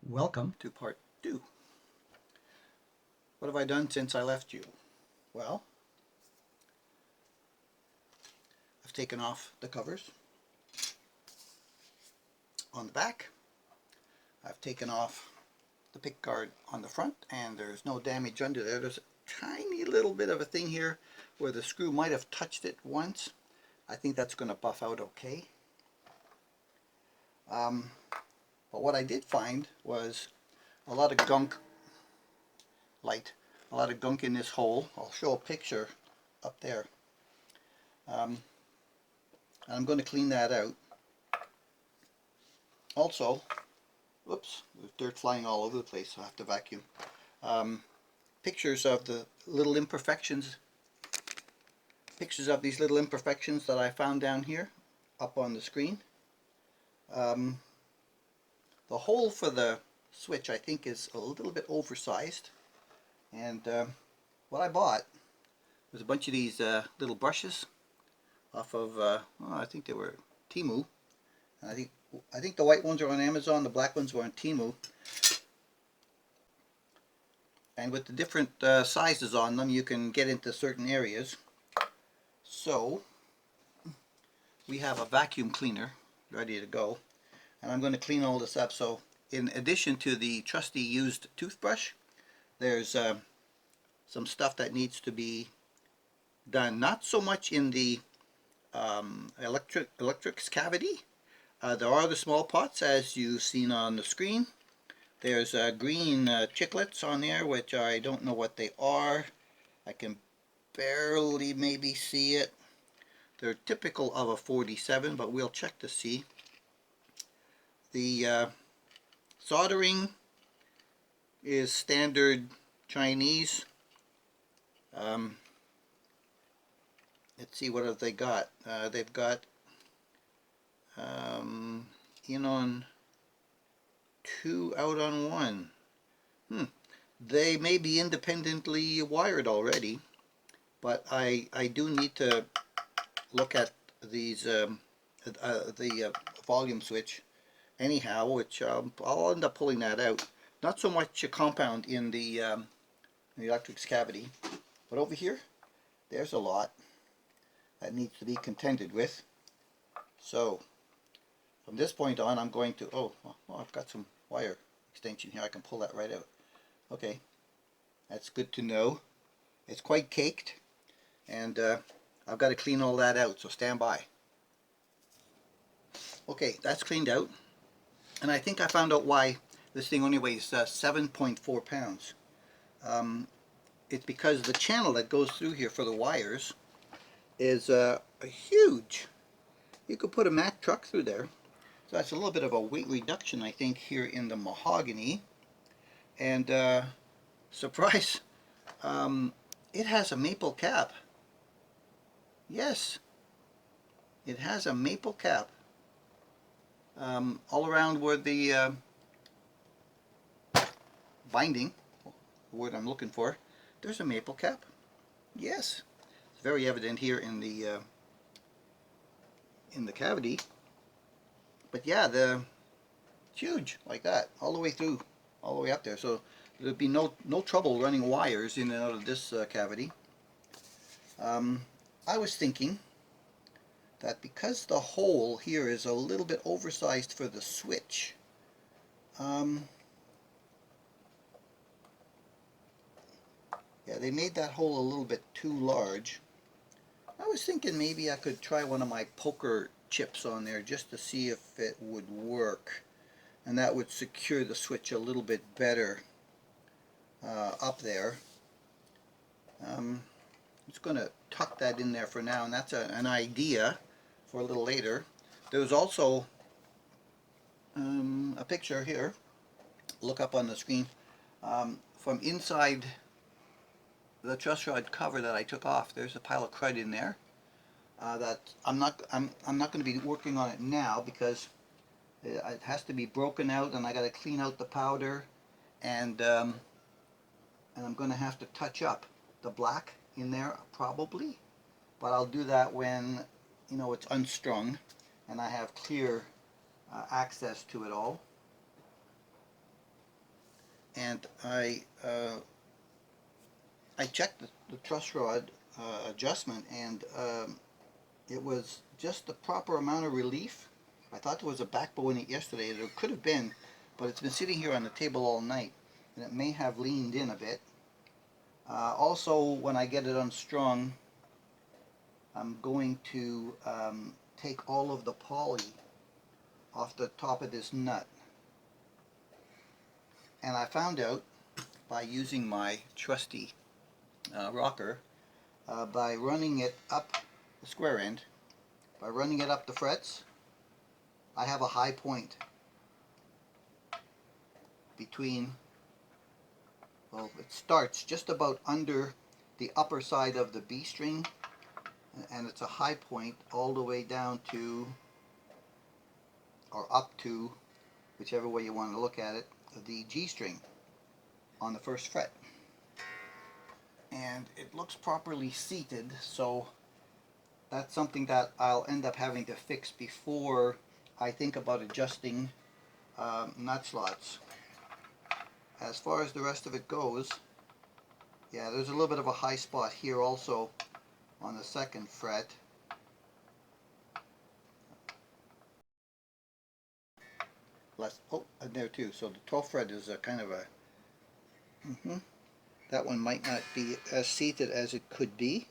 Welcome to part 2. What have I done since I left you? Well, I've taken off the covers on the back. I've taken off the pick guard on the front, and there's no damage under there. There's a tiny little bit of a thing here where the screw might have touched it once. I think that's going to buff out okay. But what I did find was a lot of gunk a lot of gunk in this hole. I'll show a picture up there. I'm going to clean that out. Also, whoops, there's dirt flying all over the place, so I have to vacuum. Pictures of the little imperfections, pictures of these little imperfections that I found down here up on the screen. The hole for the switch I think is a little bit oversized, and what I bought was a bunch of these little brushes off of I think they were Temu. And I think the white ones are on Amazon, the black ones were on Temu. And with the different sizes on them, you can get into certain areas. So we have a vacuum cleaner ready to go, and I'm going to clean all this up. So in addition to the trusty used toothbrush, there's some stuff that needs to be done, not so much in the electrics cavity. There are the small pots, as you've seen on the screen. There's green chiclets on there, which I don't know what they are. I can barely maybe see it. They're typical of a 47, but we'll check to see. The soldering is standard Chinese. Let's see, what have they got? They've got in on 2, out on 1. They may be independently wired already, but I do need to look at these the volume switch anyhow, which I'll end up pulling that out. Not so much a compound in the electrics cavity, but over here there's a lot that needs to be contended with. So from this point on, I'm going to, oh, I've got some wire extension here. I can pull that right out. Okay, that's good to know. It's quite caked, and I've got to clean all that out, so stand by. Okay, that's cleaned out, and I think I found out why this thing only weighs 7.4 pounds. It's because the channel that goes through here for the wires is huge. You could put a Mack truck through there. So that's a little bit of a weight reduction, I think, here in the mahogany. And surprise, it has a maple cap. Yes, it has a maple cap. All around where the binding, the word I'm looking for, there's a maple cap. Yes, it's very evident here in the cavity. But yeah, it's huge like that, all the way through, all the way up there. So there'd be no trouble running wires in and out of this cavity. I was thinking that because the hole here is a little bit oversized for the switch, yeah, they made that hole a little bit too large. I was thinking maybe I could try one of my poker chips on there just to see if it would work, and that would secure the switch a little bit better up there. I'm just going to tuck that in there for now, and that's an idea for a little later. There's also a picture here, look up on the screen, from inside the truss rod cover that I took off. There's a pile of crud in there that I'm not going to be working on it now, because it has to be broken out, and I got to clean out the powder, and I'm going to have to touch up the black in there probably, but I'll do that when, you know, it's unstrung and I have clear access to it all. and I checked the truss rod adjustment, and it was just the proper amount of relief. I thought there was a backbow in it yesterday. There could have been, but it's been sitting here on the table all night, and it may have leaned in a bit. Also, when I get it unstrung, I'm going to take all of the poly off the top of this nut. And I found out by using my trusty rocker, by running it up the square end, by running it up the frets, I have a high point between, well, it starts just about under the upper side of the B string, and it's a high point all the way down to, or up to, whichever way you want to look at it, the G string on the first fret. And it looks properly seated, so that's something that I'll end up having to fix before I think about adjusting nut slots. As far as the rest of it goes, yeah, there's a little bit of a high spot here also on the second fret. And there too. So the 12th fret is a kind of a, that one might not be as seated as it could be.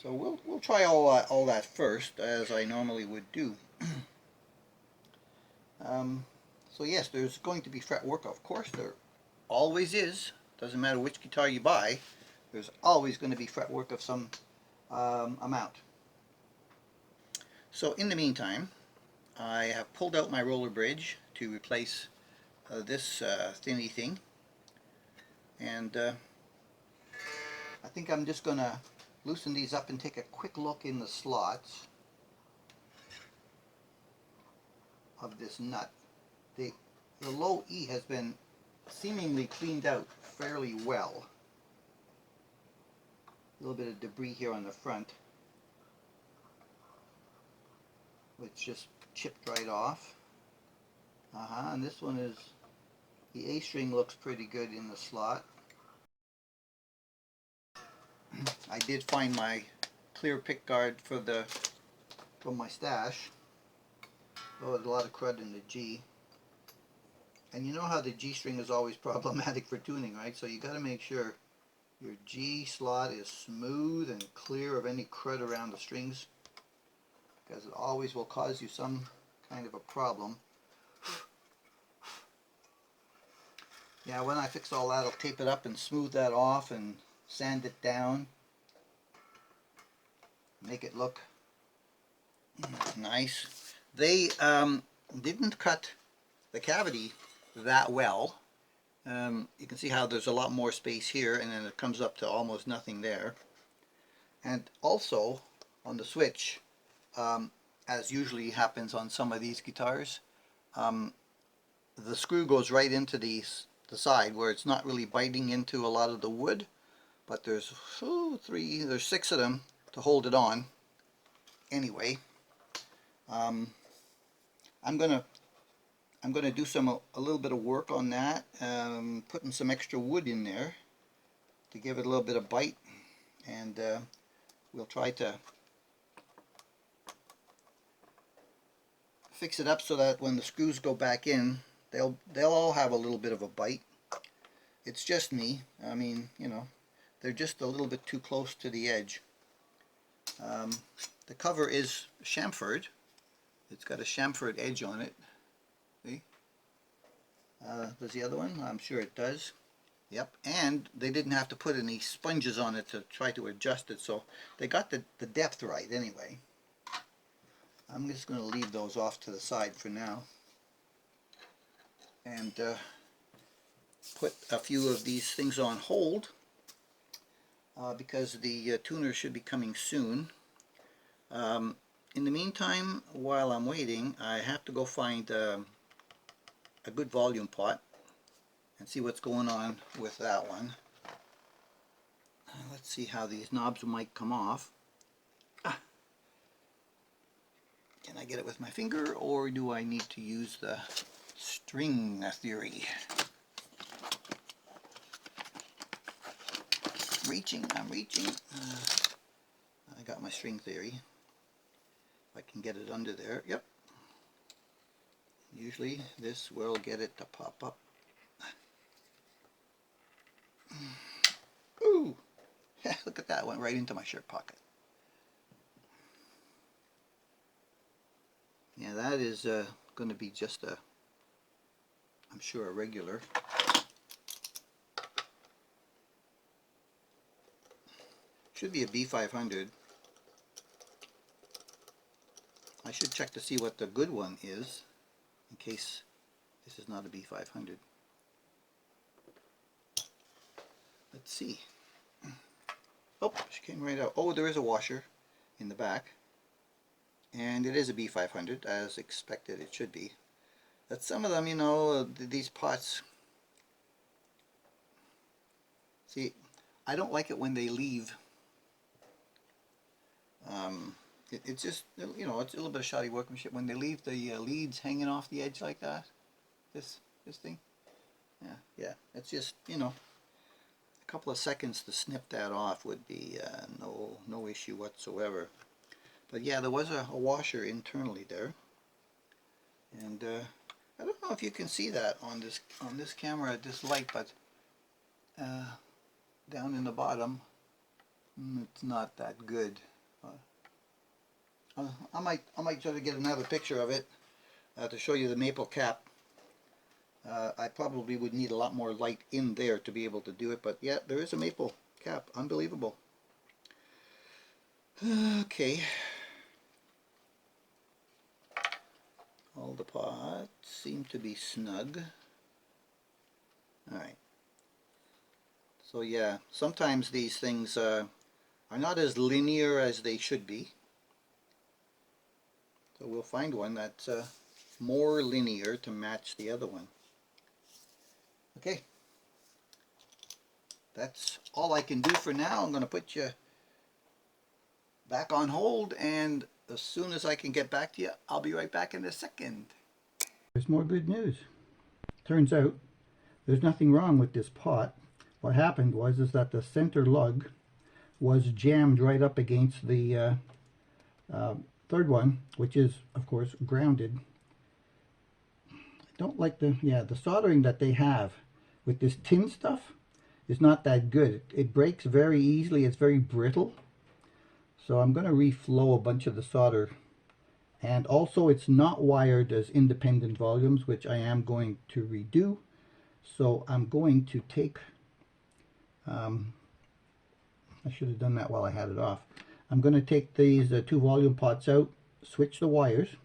So we'll try all that first, as I normally would do. So yes, there's going to be fretwork, of course. There always is. Doesn't matter which guitar you buy. There's always going to be fretwork of some amount. So in the meantime, I have pulled out my roller bridge to replace this thinny thing, and I think I'm just going to loosen these up and take a quick look in the slots of this nut. The low E has been seemingly cleaned out fairly well. A little bit of debris here on the front, which just chipped right off. And this one is, the A string looks pretty good in the slot. I did find my clear pick guard from my stash. Oh, there's a lot of crud in the G. And you know how the G string is always problematic for tuning, right? So you got to make sure your G slot is smooth and clear of any crud around the strings, because it always will cause you some kind of a problem. Yeah, when I fix all that, I'll tape it up and smooth that off and sand it down, make it look nice. They didn't cut the cavity that well. You can see how there's a lot more space here, and then it comes up to almost nothing there. And also on the switch, as usually happens on some of these guitars, the screw goes right into the side where it's not really biting into a lot of the wood, but there's there's 6 of them to hold it on. Anyway, I'm gonna do a little bit of work on that, putting some extra wood in there to give it a little bit of bite, and we'll try to fix it up so that when the screws go back in, they'll all have a little bit of a bite. It's just me. I mean, you know, they're just a little bit too close to the edge. The cover is chamfered. It's got a chamfered edge on it. See? Does the other one? I'm sure it does. Yep. And they didn't have to put any sponges on it to try to adjust it, so they got the depth right anyway. I'm just going to leave those off to the side for now, and put a few of these things on hold because the tuner should be coming soon. In the meantime, while I'm waiting, I have to go find a good volume pot and see what's going on with that one. Let's see how these knobs might come off. Can I get it with my finger, or do I need to use the string theory? reaching. I got my string theory. If I can get it under there. Yep. Usually this will get it to pop up. Ooh! Look at that, went right into my shirt pocket. Yeah, that is going to be just a, I'm sure, a regular. Should be a B500. I should check to see what the good one is, in case this is not a B500. Let's see. Oh, she came right out. Oh, there is a washer in the back. And it is a B500, as expected it should be. But some of them, you know, these pots, see, I don't like it when they leave. It's just, you know, it's a little bit of shoddy workmanship when they leave the leads hanging off the edge like that. This thing. Yeah. It's just, you know, a couple of seconds to snip that off would be no issue whatsoever. But yeah, there was a washer internally there, and I don't know if you can see that on this camera at this light, but down in the bottom, it's not that good. I might try to get another picture of it to show you the maple cap. I probably would need a lot more light in there to be able to do it, but yeah, there is a maple cap. Unbelievable. Okay. All the pots seem to be snug. Alright. So yeah, sometimes these things are not as linear as they should be. So we'll find one that's more linear to match the other one. Okay. That's all I can do for now. I'm going to put you back on hold, and as soon as I can get back to you, I'll be right back in a second. There's more good news. Turns out there's nothing wrong with this pot. What happened was that the center lug was jammed right up against the third one, which is of course grounded. I don't like the soldering that they have with this tin stuff is not that good. It breaks very easily. It's very brittle. So I'm going to reflow a bunch of the solder, and also it's not wired as independent volumes, which I am going to redo. So I'm going to take, I should have done that while I had it off. I'm going to take these two volume pots out, switch the wires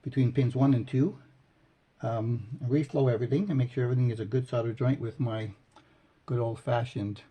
between pins 1 and 2, reflow everything and make sure everything is a good solder joint with my good old-fashioned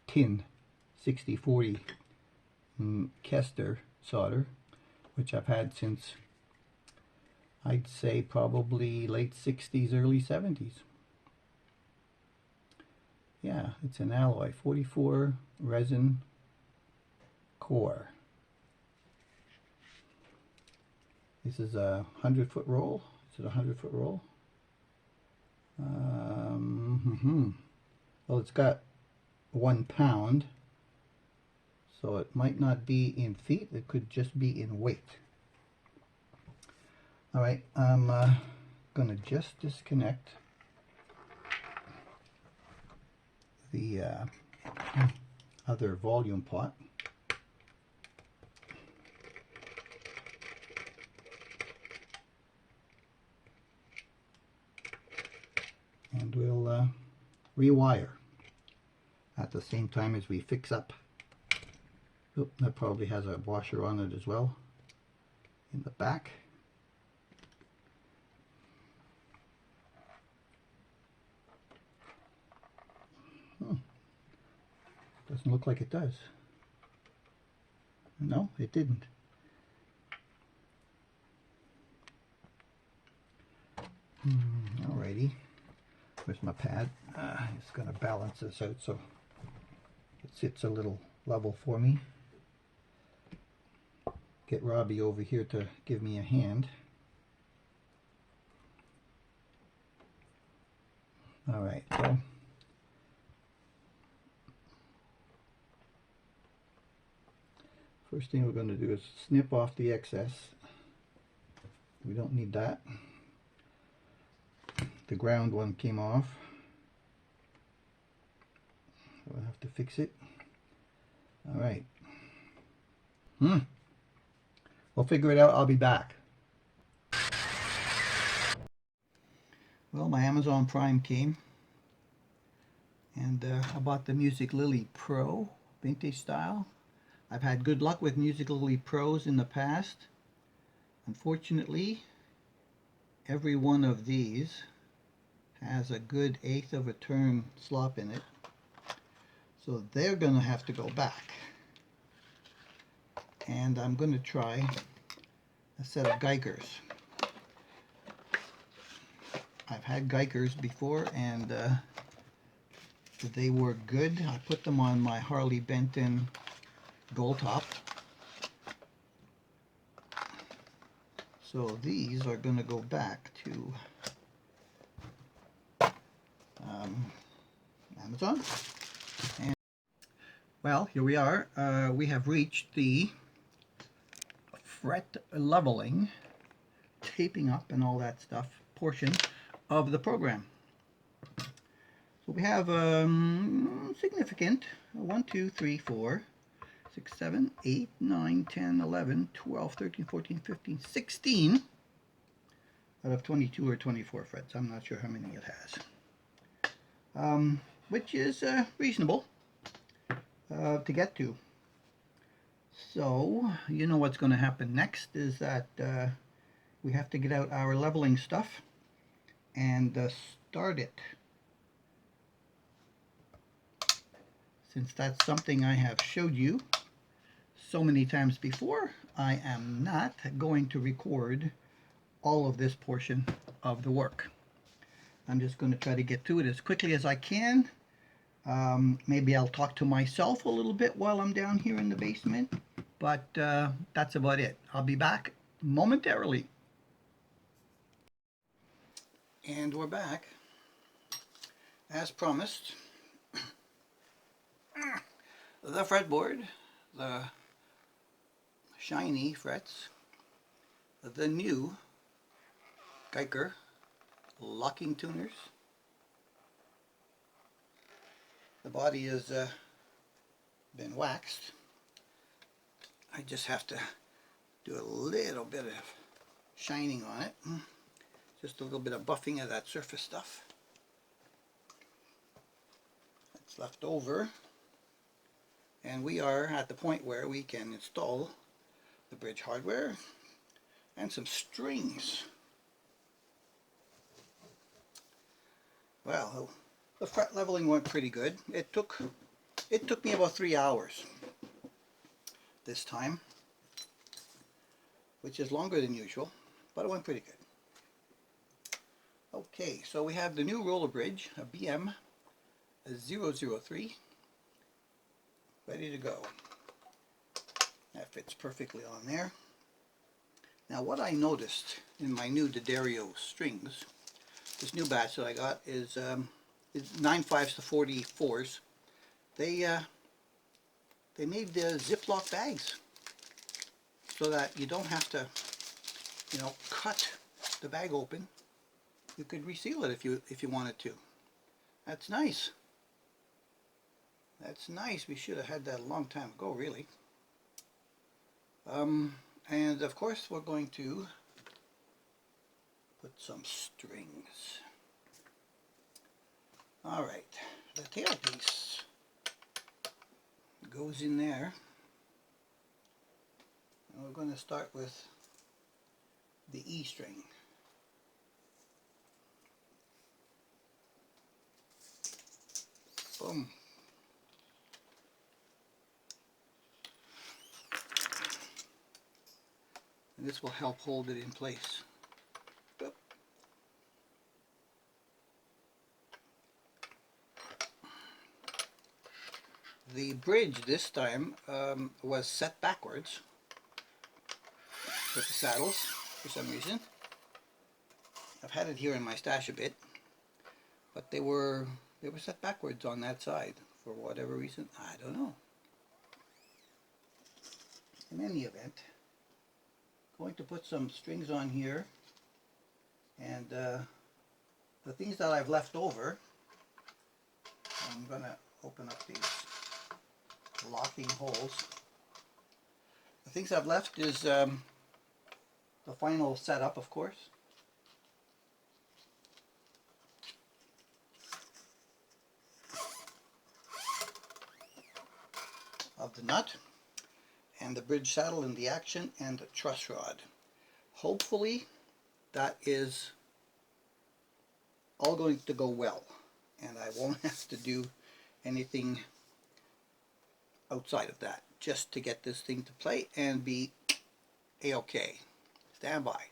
tin 6040 Kester solder, which I've had since I'd say probably late 60s, early 70s. Yeah, it's an alloy, 44 resin core. This is a 100-foot roll. Is it a 100-foot roll? Well, it's got 1 pound. So it might not be in feet, it could just be in weight. Alright, I'm going to just disconnect the other volume pot. And we'll rewire at the same time as we fix up. Oh, that probably has a washer on it as well in the back. Doesn't look like it does. No, it didn't. Alrighty. Where's my pad? It's going to balance this out so it sits a little level for me. Get Robbie over here to give me a hand. Alright, so First thing we're going to do is snip off the excess. We don't need that. The ground one came off. So I'll have to fix it. All right. We'll figure it out. I'll be back. Well, my Amazon Prime came, and I bought the Music Lily Pro vintage style. I've had good luck with Music Lily Pros in the past. Unfortunately, every one of these has a good 1/8 of a turn slop in it, so they're going to have to go back. And I'm going to try a set of Geigers. I've had Geigers before, and they were good. I put them on my Harley Benton Gold Top. So these are going to go back to Amazon. And well, here we are. We have reached the fret leveling, taping up and all that stuff portion of the program. So we have significant 1, 2, 3, 4, 6, 7, 8, 9, 10, 11, 12, 13, 14, 15, 16 out of 22 or 24 frets. I'm not sure how many it has, which is reasonable to get to. So you know what's going to happen next is that we have to get out our leveling stuff and start it. Since that's something I have showed you so many times before, I am not going to record all of this portion of the work. I'm just going to try to get through it as quickly as I can. Maybe I'll talk to myself a little bit while I'm down here in the basement, but that's about it. I'll be back momentarily. And we're back. As promised, the fretboard, the shiny frets, the new Geiger locking tuners. The body has been waxed. I just have to do a little bit of shining on it. Just a little bit of buffing of that surface stuff that's left over. And we are at the point where we can install the bridge hardware and some strings. Well, the fret leveling went pretty good. It took me about 3 hours this time, which is longer than usual, but it went pretty good. Okay, so we have the new roller bridge, a BM 003, ready to go. That fits perfectly on there. Now what I noticed in my new D'Addario strings, this new batch that I got is 9/5s to 44s. They made the Ziploc bags so that you don't have to, cut the bag open. You could reseal it if you wanted to. That's nice. That's nice. We should have had that a long time ago, really. And of course we're going to put some strings. Alright, the tailpiece goes in there. And we're going to start with the E string. Boom. And this will help hold it in place. Boop. The bridge this time was set backwards with the saddles for some reason. I've had it here in my stash a bit, but they were set backwards on that side for whatever reason. I don't know. in any event, going to put some strings on here, and the things that I've left over, I'm going to open up these locking holes. The things I've left is the final setup, of course. Of the nut, and the bridge saddle and the action, and the truss rod. Hopefully that is all going to go well, and I won't have to do anything outside of that just to get this thing to play and be a-okay. Stand by.